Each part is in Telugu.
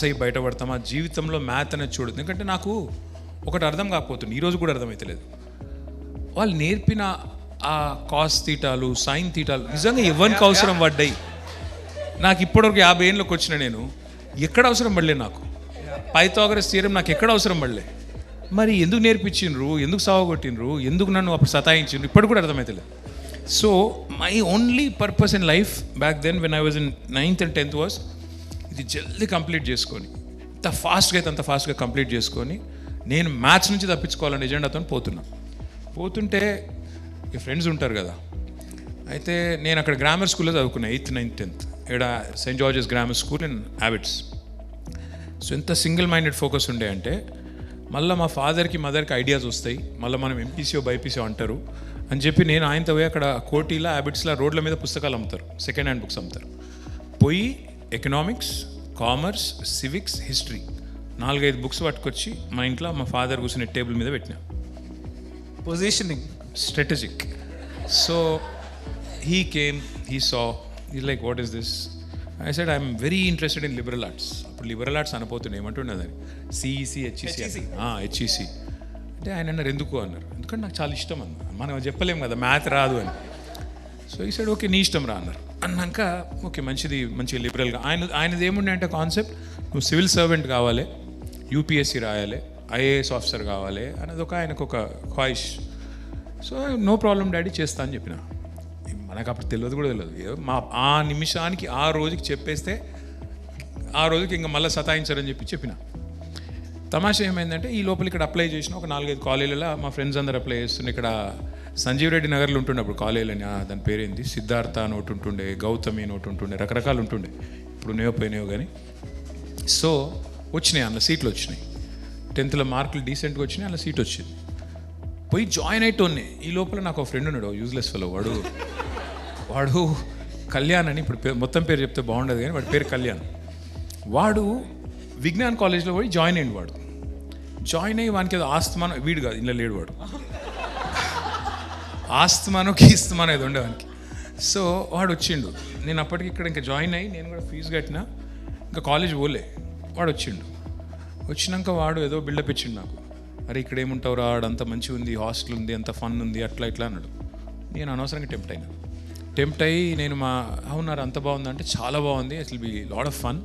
అయి బయటపడతామా జీవితంలో మ్యాథ్ అనేది చూడదు. ఎందుకంటే నాకు ఒకటి అర్థం కాకపోతుంది, ఈరోజు కూడా అర్థమవుతలేదు. వాళ్ళు నేర్పిన ఆ కాస్ తీటాలు సైన్ తీటాలు నిజంగా ఎవరికి అవసరం పడ్డాయి? నాకు ఇప్పటివరకు 50 ఏళ్ళకి వచ్చిన నేను ఎక్కడ అవసరం పడలే. నాకు పైథాగరస్ థియరం నాకు ఎక్కడ అవసరం పడలే. మరి ఎందుకు నేర్పించిండ్రు, ఎందుకు సావగొట్టిండ్రు, ఎందుకు నన్ను అప్పుడు సతాయించిండ్రు, ఇప్పటికి కూడా అర్థమవుతలేదు. So my only purpose in life back then when I was in 9th and 10th was ఇది జల్దీ కంప్లీట్ చేసుకొని ఎంత ఫాస్ట్గా అయితే అంత ఫాస్ట్గా కంప్లీట్ చేసుకొని నేను మ్యాథ్స్ నుంచి తప్పించుకోవాలని ఎజెండాతో పోతుంటే ఈ ఫ్రెండ్స్ ఉంటారు కదా. అయితే నేను అక్కడ గ్రామర్ స్కూల్లో చదువుకున్నాను 8th, 9th, 10th ఇక్కడ Saint జార్జెస్ grammar school in habits. So ఎంత సింగిల్ మైండెడ్ ఫోకస్ ఉండే అంటే మళ్ళీ మా ఫాదర్కి మదర్కి ఐడియాస్ వస్తాయి, మళ్ళీ మనం ఎంపీసీఓ బైపీసీఓ అంటారు అని చెప్పి నేను ఆయనతో పోయి అక్కడ కోటీలా హ్యాబిట్స్లో రోడ్ల మీద పుస్తకాలు అమ్ముతారు, సెకండ్ హ్యాండ్ బుక్స్ అమ్ముతారు. పోయి economics, commerce, civics, history 4-5 books పట్టుకొచ్చి మా ఇంట్లో మా ఫాదర్ కూర్చునే టేబుల్ మీద పెట్టినా. Positioning strategic. So he came, he saw, he like what is this? I said I'm very interested in liberal arts. అప్పుడు లిబరల్ ఆర్ట్స్ అనపోతుండే ఏమంటుండేది సిఈసి, హెచ్ఈసి అంటే ఆయన అన్నారు ఎందుకు అన్నారు. ఎందుకంటే నాకు చాలా ఇష్టం అన్న, మనం చెప్పలేము కదా మ్యాథ్ రాదు అని. సో ఈ సైడ్ ఓకే నీ ఇష్టం రా అన్నారు. అన్నాక ఓకే మంచిగా లిబరల్గా ఆయనది ఏముండే అంటే కాన్సెప్ట్, నువ్వు సివిల్ సర్వెంట్ కావాలి, యూపీఎస్సీ రాయాలి, ఐఏఎస్ ఆఫీసర్ కావాలి అనేది ఆయనకు ఒక ఖ్వాయిష్. సో నో ప్రాబ్లం డాడీ చేస్తా అని చెప్పిన. మనకు అప్పుడు తెలియదు కూడా తెలియదు, ఆ నిమిషానికి ఆ రోజుకి చెప్పేస్తే ఆ రోజుకి ఇంకా మళ్ళీ సతాయించారని చెప్పిన. తమాషా ఏమైందంటే ఈ లోపల ఇక్కడ అప్లై చేసిన ఒక 4-5 కాలేజీలలో మా ఫ్రెండ్స్ అందరు అప్లై చేస్తుండే. ఇక్కడ సంజీవ్ రెడ్డి నగర్లో ఉంటుండే అప్పుడు కాలేజీలని, దాని పేరేంది, సిద్ధార్థ అని ఒకటి ఉంటుండే, గౌతమి అని ఒకటి ఉంటుండే, రకరకాలు ఉంటుండే. ఇప్పుడు పోయినాయో కానీ. సో వచ్చినాయి, అందులో సీట్లు వచ్చినాయి. 10th మార్కులు డీసెంట్గా వచ్చినాయి, అందులో సీట్ వచ్చింది. పోయి జాయిన్ అయ్యేటోనే ఈ లోపల నాకు ఒక ఫ్రెండ్ ఉన్నాడు, యూజ్లెస్ ఫెలో. వాడు కళ్యాణ్ అని, ఇప్పుడు మొత్తం పేరు చెప్తే బాగుండదు కానీ వాడి పేరు కళ్యాణ్. వాడు విజ్ఞాన్ కాలేజ్లో పోయి జాయిన్ అయ్యింది. వాడు జాయిన్ అయ్యి వానికి ఏదో ఆస్తమానం, వీడు కాదు ఇలా లేడు వాడు, ఆస్తమానో కీస్తమానో ఏదో ఉండే వానికి. సో వాడు వచ్చిండు. నేను అప్పటికి ఇక్కడ ఇంకా జాయిన్ అయ్యి నేను కూడా ఫీజు కట్టినా, ఇంకా కాలేజ్ పోలే. వాడు వచ్చినాక వాడు ఏదో బిల్డప్ ఇచ్చిండు నాకు. అరే ఇక్కడ ఏముంటావు రా, అంత మంచిగా ఉంది, హాస్టల్ ఉంది, అంత ఫన్ ఉంది, అట్లా ఇట్లా అన్నాడు. నేను అనవసరంగా టెంప్ట్ అయ్యి నేను అవునారు అంత బాగుంది అంటే చాలా బాగుంది, it will be lot of fun,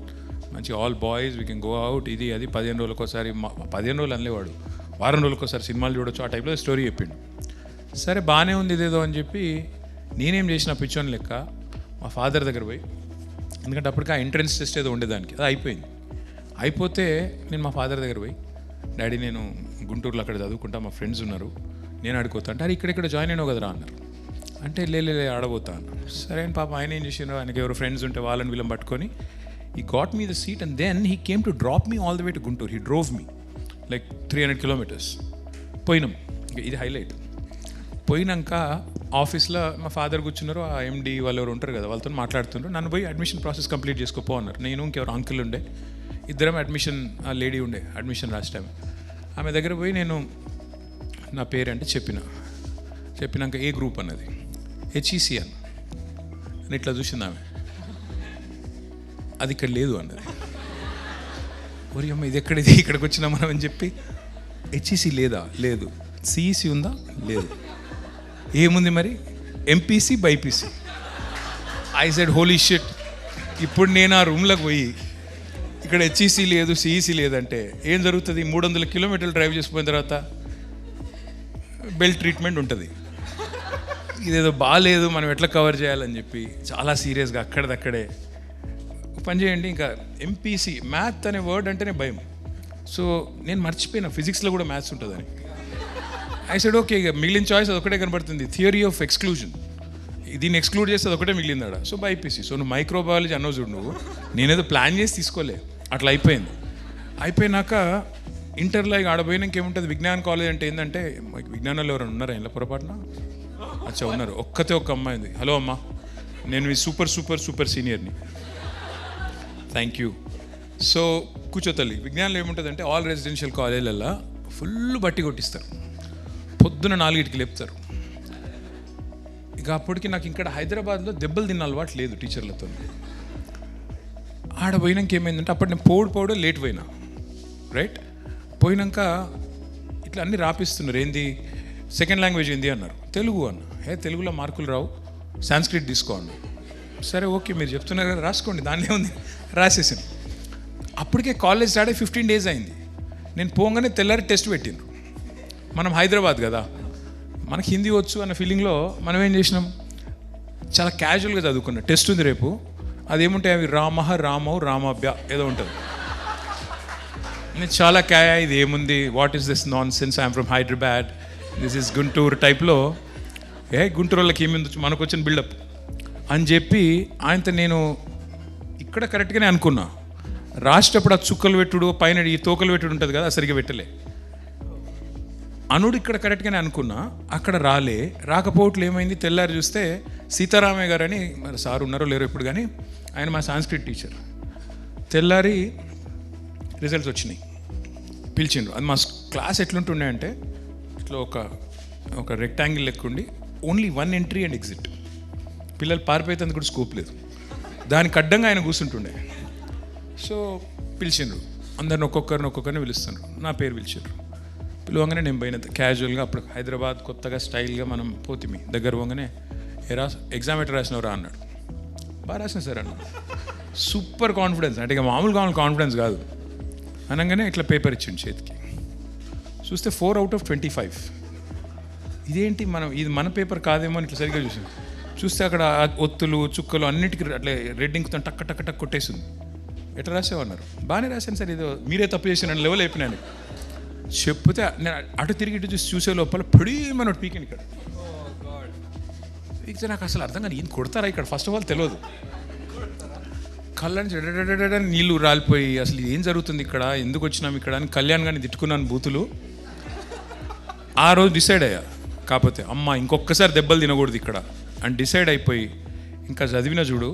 మంచి all boys we can go out, ఇది అది 15 రోజులకోసారి, 15 రోజులు అనలేవాడు, వారం రోజులకోసారి సినిమాలు చూడొచ్చు, ఆ టైప్లో స్టోరీ చెప్పిండు. సరే బాగానే ఉంది ఇదేదో అని చెప్పి నేనేం చేసిన పిచ్చోని లెక్క మా ఫాదర్ దగ్గర పోయి, ఎందుకంటే అప్పటికి ఆ ఎంట్రన్స్ టెస్ట్ ఏదో ఉండేదానికి, అది అయిపోతే నేను మా ఫాదర్ దగ్గర పోయి, డాడీ నేను గుంటూరులో అక్కడ చదువుకుంటా, మా ఫ్రెండ్స్ ఉన్నారు, నేను ఆడుకోతా అంటే, అరే ఇక్కడెక్కడ జాయిన్ అయినావు కదరా అన్నారు. అంటే లే ఆడబోతా అన్న. సరే అని పాప ఆయన ఏం చేసినారు, ఆయనకి ఎవరు ఫ్రెండ్స్ ఉంటే వాళ్ళని వీళ్ళని పట్టుకొని he got me the seat and then he came to drop me all the way to Guntur. He drove me like 300 kilometers. పోయినాం, ఇది హైలైట్. పోయినాక ఆఫీస్లో మా ఫాదర్ కూర్చున్నారు, ఆ ఎండి వాళ్ళు ఎవరు ఉంటారు కదా వాళ్ళతో మాట్లాడుతున్నారు. నన్ను పోయి అడ్మిషన్ ప్రాసెస్ కంప్లీట్ చేసుకోపో అన్నారు. నేను ఇంకెవరు అంకుల్ ఉండే, ఇద్దరం అడ్మిషన్, ఆ లేడీ ఉండే అడ్మిషన్ లాస్ట్ టైం, ఆమె దగ్గర పోయి నేను నా పేరు అంటే చెప్పినాక ఏ గ్రూప్ అన్నది, హెచ్ఈసి అని ఇట్లా చూసింది ఆమె. అది ఇక్కడ లేదు అన్నది. ఒరి అమ్మ ఇది ఎక్కడిది, ఇక్కడికి వచ్చినా మనం అని చెప్పి, హెచ్ఈసి లేదా, లేదు. సిఈసి ఉందా, లేదు. ఏముంది మరి, MPC BiPC. I said holy shit. ఇప్పుడు నేను ఆ రూమ్లోకి పోయి ఇక్కడ హెచ్ఈసి లేదు, సిఈసి లేదంటే ఏం జరుగుతుంది? 300 కిలోమీటర్లు డ్రైవ్ చేసిపోయిన తర్వాత బెల్ట్ ట్రీట్మెంట్ ఉంటుంది. ఇదేదో బాగాలేదు, మనం ఎట్లా కవర్ చేయాలని చెప్పి చాలా సీరియస్గా అక్కడదక్కడే పని చేయండి. ఇంకా ఎంపీసీ మ్యాథ్ అనే వర్డ్ అంటేనే భయం. సో నేను మర్చిపోయినా ఫిజిక్స్లో కూడా మ్యాథ్స్ ఉంటుందని. ఐ సెడ్ ఓకే, ఇక మిగిలిన చాయిస్ అదొకటే కనబడుతుంది, థియరీ ఆఫ్ ఎక్స్క్లూజన్. దీన్ని ఎక్స్క్లూడ్ చేస్తే అదొకటే మిగిలిందాడ. So BiPC. సో నువ్వు మైక్రోబయాలజీ అన్నో చూడు, నేనేదో ప్లాన్ చేసి తీసుకోలే, అట్లా అయిపోయినాక ఇంటర్లో ఇక ఆడపోయినాక ఏముంటుంది, విజ్ఞాన్ కాలేజ్ అంటే ఏంటంటే, విజ్ఞానంలో ఎవరైనా ఉన్నారా ఇలా పొరపాటున? అచ్చా ఉన్నారు, ఒక్క అమ్మాయి ఉంది. హలో అమ్మా, నేను మీ సూపర్ సీనియర్ని. Thank you. సో కూర్చో తల్లి. విజ్ఞానంలో ఏముంటుందంటే ఆల్ రెసిడెన్షియల్ కాలేజీలలో ఫుల్ బట్టి కొట్టిస్తారు, పొద్దున 4కి లేపుతారు. ఇక అప్పటికి నాకు ఇక్కడ హైదరాబాద్లో దెబ్బలు తిన్న అలవాటు లేదు టీచర్లతో. ఆడ పోయినాక ఏమైందంటే అప్పటి నేను పోడు లేట్ పోయినా, రైట్? పోయినాక ఇట్లా అన్నీ రాపిస్తున్నారు. ఏంది సెకండ్ లాంగ్వేజ్ ఏంది అన్నారు. తెలుగు అన్న. తెలుగులో మార్కులు రావు, సాంస్క్రిట్ తీసుకో అన్న. సరే ఓకే మీరు చెప్తున్నారు కదా రాసుకోండి, దానిలో ఉంది. రాసేసాను. అప్పటికే కాలేజ్ స్టార్ట్ అయ్యి 15 days అయింది. నేను పోగానే తెల్లారి టెస్ట్ పెట్టిండ్రు. మనం హైదరాబాద్ కదా, మనకి హిందీ వచ్చు అన్న ఫీలింగ్లో మనం ఏం చేసినాం, చాలా క్యాజువల్గా చదువుకున్నాం. టెస్ట్ ఉంది రేపు, అదేముంటాయి అవి రామవు రామాభ్య ఏదో ఉంటుంది. నేను చాలా ఇది ఏముంది, what is this non sense, I'm from Hyderabad, this is Guntur టైప్లో. గుంటూరు వాళ్ళకి ఏమింది మనకు వచ్చిన బిల్డప్ అని చెప్పి ఆయనతో నేను ఇక్కడ కరెక్ట్గానే అనుకున్నా. రాసేటప్పుడు ఆ చుక్కలు పెట్టుడు పైన ఈ తోకలు పెట్టుడు ఉంటుంది కదా, సరిగ్గా పెట్టలే. అనుడు ఇక్కడ కరెక్ట్గానే అనుకున్నా, అక్కడ రాకపోవట్లు ఏమైంది, తెల్లారి చూస్తే సీతారామయ్య గారు అని, మరి సార్ ఉన్నారో లేరో ఇప్పుడు, కానీ ఆయన మా సాంస్క్రిట్ టీచర్. తెల్లారి రిజల్ట్స్ వచ్చినాయి, పిలిచిండ్రు. అది మా క్లాస్ ఎట్లుంటుండే అంటే ఇట్లా ఒక రెక్టాంగిల్ లెక్క ఉండి ఓన్లీ 1 entry and exit. పిల్లలు పారిపోయేందుకు కూడా స్కోప్ లేదు, దానికి అడ్డంగా ఆయన కూర్చుంటుండే. సో పిలిచిండ్రు, అందరిని ఒక్కొక్కరిని పిలుస్తున్నారు. నా పేరు పిలిచిండ్రు. పిలువగానే నేను పోయిన క్యాజువల్గా, అప్పుడు హైదరాబాద్ కొత్తగా స్టైల్గా మనం పోతిమి. దగ్గర పోగానే ఎగ్జామ్ ఎట్లా రాసినవరా అన్నాడు. బాగా రాసిన సార్ అన్నాడు. సూపర్ కాన్ఫిడెన్స్, అంటే ఇక మామూలు కాన్ఫిడెన్స్ కాదు. అనగానే ఇట్లా పేపర్ ఇచ్చిండు చేతికి. చూస్తే 4 out of 25. ఇదేంటి, ఇది మన పేపర్ కాదేమో అని ఇట్లా సరిగ్గా చూస్తే అక్కడ ఒత్తులు చుక్కలు అన్నిటికీ అట్లా రెడ్ ఇంకుతో టక్ కొట్టేసింది. ఎట్లా రాసావు అన్నారు. బాగానే రాశాను సార్, ఏదో మీరే తప్పు చేశాను లెవెల్ అయిపోయినాను. చెప్తే నేను అటు తిరిగి ఇటు చూసే లోపల పడేమని పీకింది ఇక్కడ. పీకితే నాకు అసలు అర్థం కానీ ఈయన కొడతారా ఇక్కడ, ఫస్ట్ ఆఫ్ ఆల్ తెలియదు. కళ్ళ నుంచి నీళ్ళు రాలిపోయి అసలు ఏం జరుగుతుంది ఇక్కడ, ఎందుకు వచ్చినాం ఇక్కడ అని కళ్యాణ్ గారిని తిట్టుకున్నాను బూతులు. ఆ రోజు డిసైడ్ అయ్యా, కాకపోతే అమ్మ ఇంకొకసారి దెబ్బలు తినకూడదు ఇక్కడ అని డిసైడ్ అయిపోయి ఇంకా చదివిన చూడు.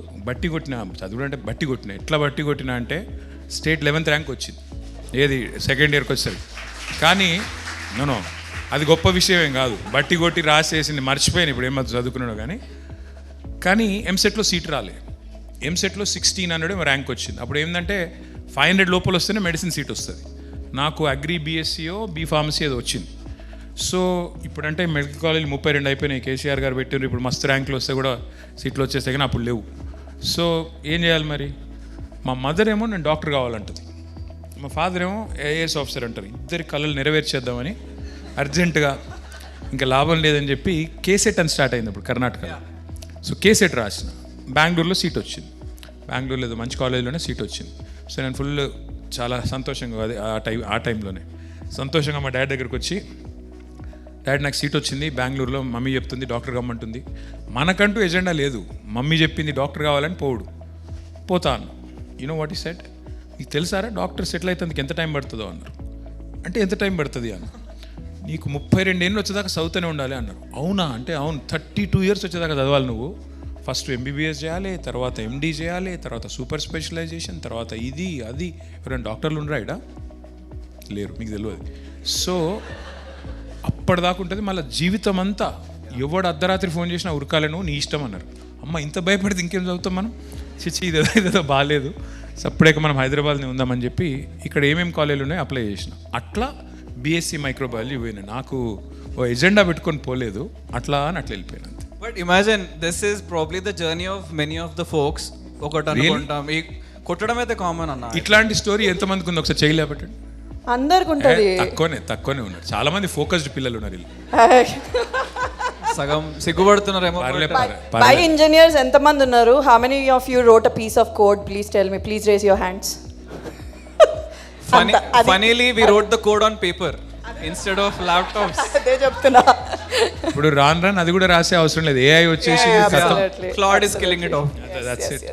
చదువుడు అంటే బట్టి కొట్టిన. ఎట్లా బట్టి కొట్టినా అంటే స్టేట్ 11th ర్యాంక్ వచ్చింది, ఏది సెకండ్ ఇయర్కి వచ్చేసరికి. కానీ నో అది గొప్ప విషయం ఏం కాదు, బట్టి కొట్టి రాసేసింది మర్చిపోయాను ఇప్పుడు ఏమో చదువుకున్నాడో. కానీ ఎంసెట్లో సీట్ రాలే. ఎంసెట్లో 1600 ర్యాంక్ వచ్చింది. అప్పుడు ఏంటంటే 500 లోపల వస్తేనే మెడిసిన్ సీట్ వస్తుంది. నాకు అగ్రి బీఎస్సీయో బీఫార్మసీ ఏదో వచ్చింది. సో ఇప్పుడంటే మెడికల్ కాలేజ్ 32 అయిపోయినాయి, కేసీఆర్ గారు పెట్టారు. ఇప్పుడు మస్తు ర్యాంకులు వస్తే కూడా సీట్లు వచ్చేస్తే కానీ అప్పుడు లేవు. సో ఏం చేయాలి మరి? మా మదర్ ఏమో నేను డాక్టర్ కావాలంటుంది, మా ఫాదర్ ఏమో ఐఏఎస్ ఆఫీసర్ అంటారు. ఇద్దరి కళలు నెరవేర్చేద్దామని అర్జెంటుగా ఇంకా లాభం లేదని చెప్పి కేసెట్ అని స్టార్ట్ అయింది అప్పుడు కర్ణాటకలో. సో కేసెట్ రాసిన, బెంగళూరులో సీట్ వచ్చింది. బెంగళూరులో ఏదో మంచి కాలేజీలోనే సీట్ వచ్చింది. సో నేను ఫుల్ చాలా సంతోషంగా, అది ఆ టైంలోనే సంతోషంగా మా డాడీ దగ్గరికి వచ్చి, డాడీ నాకు సీట్ వచ్చింది బెంగళూరులో, మమ్మీ చెప్తుంది డాక్టర్ కమ్మంటుంది. మనకంటూ ఎజెండా లేదు, మమ్మీ చెప్పింది డాక్టర్ కావాలని పోతాను. యూనో వాట్ ఈ సెట్, నీకు తెలుసారా డాక్టర్ సెటిల్ అయితే ఎంత టైం పడుతుందో అన్నారు. అంటే ఎంత టైం పడుతుంది అన్న, నీకు 32 ఏళ్ళు వచ్చేదాకా చదువుతూనే ఉండాలి అన్నారు. అవునా అంటే అవును, 32 years వచ్చేదాకా చదవాలి నువ్వు. ఫస్ట్ ఎంబీబీఎస్ చేయాలి, తర్వాత ఎండీ చేయాలి, తర్వాత సూపర్ స్పెషలైజేషన్, తర్వాత ఇది అది. ఎవరైనా డాక్టర్లు ఉండరా ఇక్కడ? లేరు, మీకు తెలియదు. సో అప్పటిదాకా ఉంటుంది, మళ్ళీ జీవితం అంతా ఎవడు అర్ధరాత్రి ఫోన్ చేసినా ఉరకాలను నీ ఇష్టం అన్నారు. అమ్మ ఇంత భయపడితే ఇంకేం చదువుతాం మనం, చిచ్చి ఇదేదో బాగాలేదు, సప్పుడేక మనం హైదరాబాద్ని ఉందామని చెప్పి ఇక్కడ ఏమేమి కాలేజీలు ఉన్నాయో అప్లై చేసిన. అట్లా బీఎస్సీ మైక్రోబయాలజీ పోయినా. నాకు ఓ ఎజెండా పెట్టుకొని పోలేదు, అట్లా వెళ్ళిపోయినా. But imagine this is probably the journey of many of the folks. ఒకటి అనుకుంటాం, ఈ కొట్టడం అయితే కామన్ అన్న. ఇట్లాంటి స్టోరీ ఎంతమందికి ఉంది ఒకసారి చేయలేబట్టండి. అందరికి ఉంటుంది. తక్కువనే ఉన్నారు, చాలా మంది ఫోకస్డ్ పిల్లలు ఉన్నారు. సగం సిగ్గుపడుతున్నారేమో. బై ఇంజనీర్స్ ఎంతమంది ఉన్నారు? How many of you wrote a piece of code? Please tell me, please raise your hands. Funnily we wrote the code on paper instead of laptops. అదే చెప్తున్నా. ఇప్పుడు రాను అది కూడా రాసే అవసరం లేదు, AI వచ్చేసి Claude is killing it off. That's it.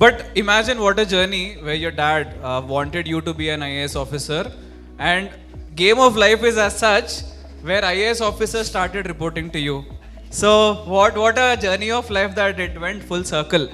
But imagine what a journey where your dad wanted you to be an IAS officer, and game of life is as such where IAS officers started reporting to you. So what a journey of life that it went full circle.